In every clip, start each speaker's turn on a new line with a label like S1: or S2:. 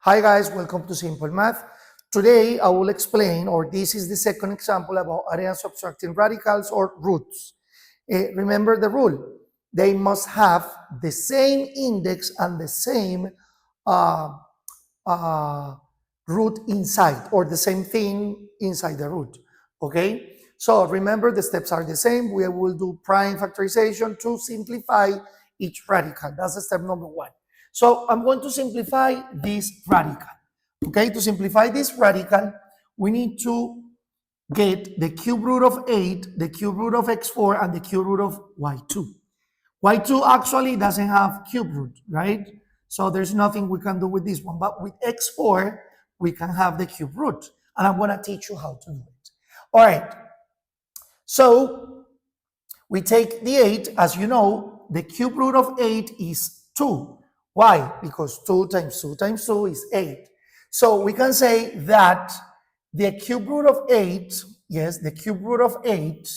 S1: Hi guys, welcome to Simple Math. Today I will explain, or this is the second example about area subtracting radicals or roots. Remember the rule, they must have the same index and the same uh, root inside, or the same thing inside the root, okay? So remember the steps are the same. We will do prime factorization to simplify each radical. That's step number one. So I'm going to simplify this radical. Okay, to simplify this radical, we need to get the cube root of 8, the cube root of x4, and the cube root of y2. Y2 actually doesn't have cube root, right? So there's nothing we can do with this one. But with x4, we can have the cube root. And I'm going to teach you how to do it. All right. So we take the 8. As you know, the cube root of 8 is 2. Why? Because 2 times 2 times 2 is 8. So we can say that the cube root of 8, yes, the cube root of 8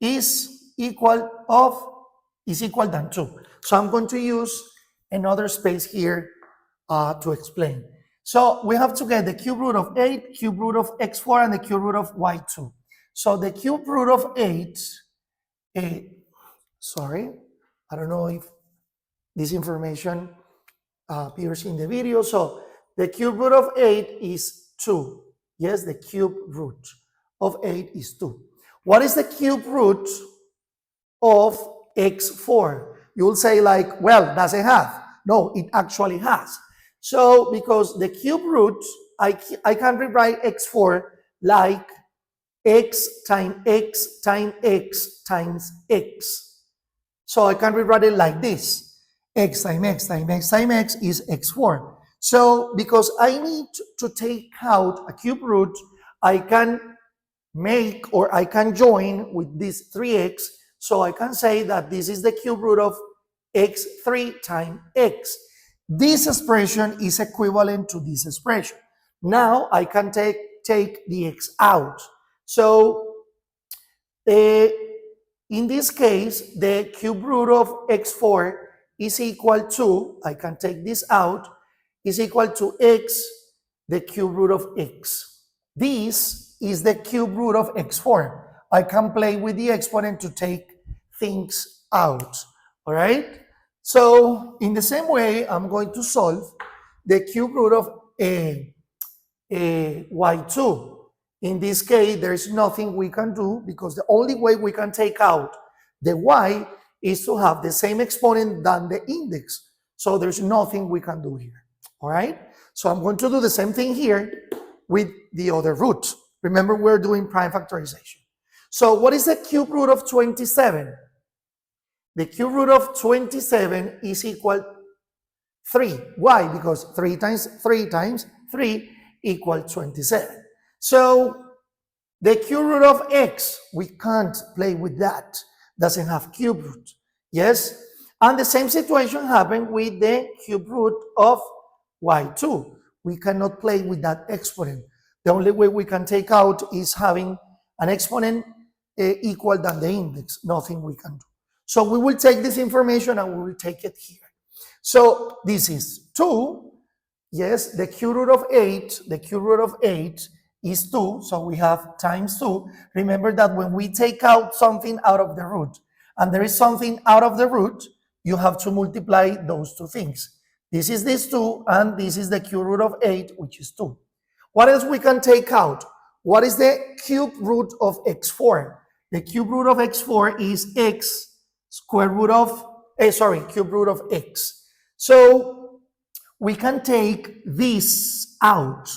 S1: is equal than 2. So I'm going to use another space here to explain. So we have to get the cube root of 8, cube root of x4, and the cube root of y2. So the cube root of 8, sorry, I don't know if this information appears in the video. So the cube root of 8 is 2. Yes, the cube root of 8 is 2. What is the cube root of x4? You will say like, well, does it have? No, it actually has. So because the cube root, I can rewrite x4 like x times x times x times x. So I can rewrite it like this. X times x times x times x is x4. So because I need to take out a cube root, I can make, or I can join with this 3x. So I can say that this is the cube root of x3 times x. This expression is equivalent to this expression. Now I can take the x out. So in this case, the cube root of x4 is equal to, I can take this out, is equal to x, the cube root of x. This is the cube root of x4. I can play with the exponent to take things out, all right? So in the same way, I'm going to solve the cube root of y2. In this case, there is nothing we can do because the only way we can take out the y is to have the same exponent than the index. So there's nothing we can do here, all right? So I'm going to do the same thing here with the other root. Remember, we're doing prime factorization. So what is the cube root of 27? The cube root of 27 is equal to 3. Why? Because 3 times 3 times 3 equals 27. So the cube root of x, we can't play with that. Doesn't have cube root. Yes? And the same situation happened with the cube root of y2. We cannot play with that exponent. The only way we can take out is having an exponent equal than the index. Nothing we can do. So we will take this information and we will take it here. So this is 2. Yes, the cube root of 8, is 2, so we have times 2. Remember that when we take out something out of the root, and there is something out of the root, you have to multiply those two things. This is this 2, and this is the cube root of 8, which is 2. What else we can take out? What is the cube root of x4? The cube root of x4 is x square root of, cube root of x. So we can take this out.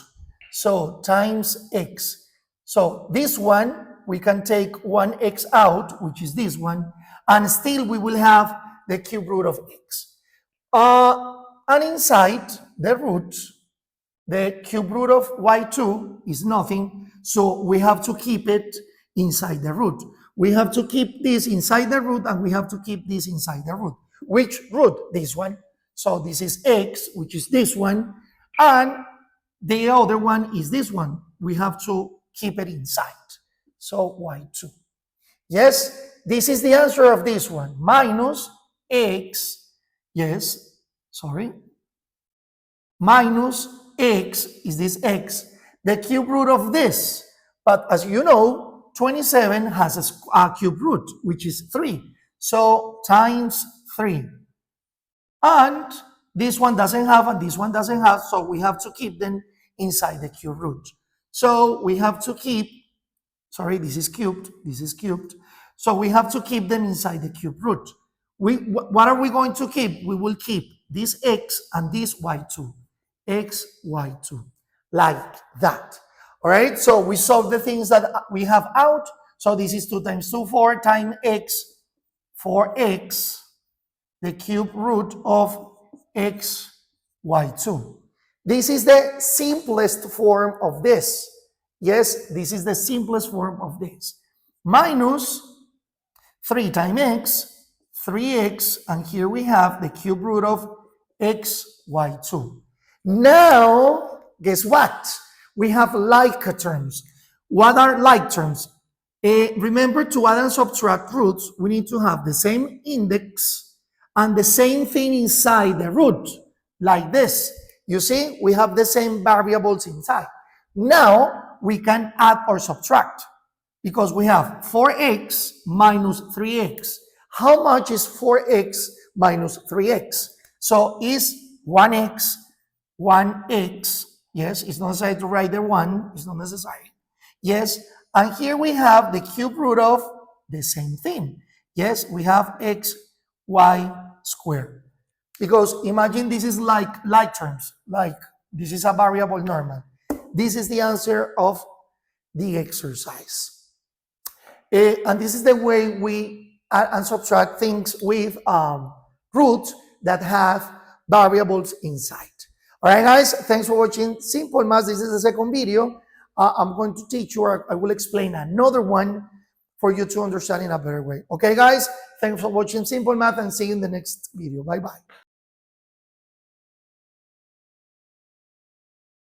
S1: So times x. So this one, we can take 1x out, which is this one, and still we will have the cube root of x. And inside the root, the cube root of y2 is nothing, so we have to keep it inside the root. We have to keep this inside the root, and we have to keep this inside the root. Which root? This one. So this is x, which is this one, and the other one is this one. We have to keep it inside. So y2. Yes, this is the answer of this one. Minus x, yes, sorry. minus x is this x, the cube root of this. But as you know, 27 has a cube root, which is 3. So times 3. And this one doesn't have, and this one doesn't have, so we have to keep them inside the cube root. So we have to keep, sorry, this is cubed, so we have to keep them inside the cube root. What are we going to keep? We will keep this x and this y2, x, y2, like that. All right, so we solve the things that we have out. So this is 2 times 2, 4 times x, 4x, the cube root of x, y2. This is the simplest form of this. Yes, this is the simplest form of this. Minus 3 times x, 3x, and here we have the cube root of x, y2. Now, guess what? We have like terms. What are like terms? Remember, to add and subtract roots, we need to have the same index and the same thing inside the root, like this. You see, we have the same variables inside. Now, we can add or subtract because we have 4x minus 3x. How much is 4x minus 3x? So is 1x, 1x. Yes, it's not necessary to write the 1. It's not necessary. Yes, and here we have the cube root of the same thing. Yes, we have x, y squared. Because imagine this is like terms. Like, this is a variable normal. This is the answer of the exercise. And this is the way we add and subtract things with roots that have variables inside. All right, guys, thanks for watching Simple Math. This is the second video. I'm going to teach you, or I will explain another one for you to understand in a better way. Okay, guys, thanks for watching Simple Math, and see you in the next video. Bye-bye.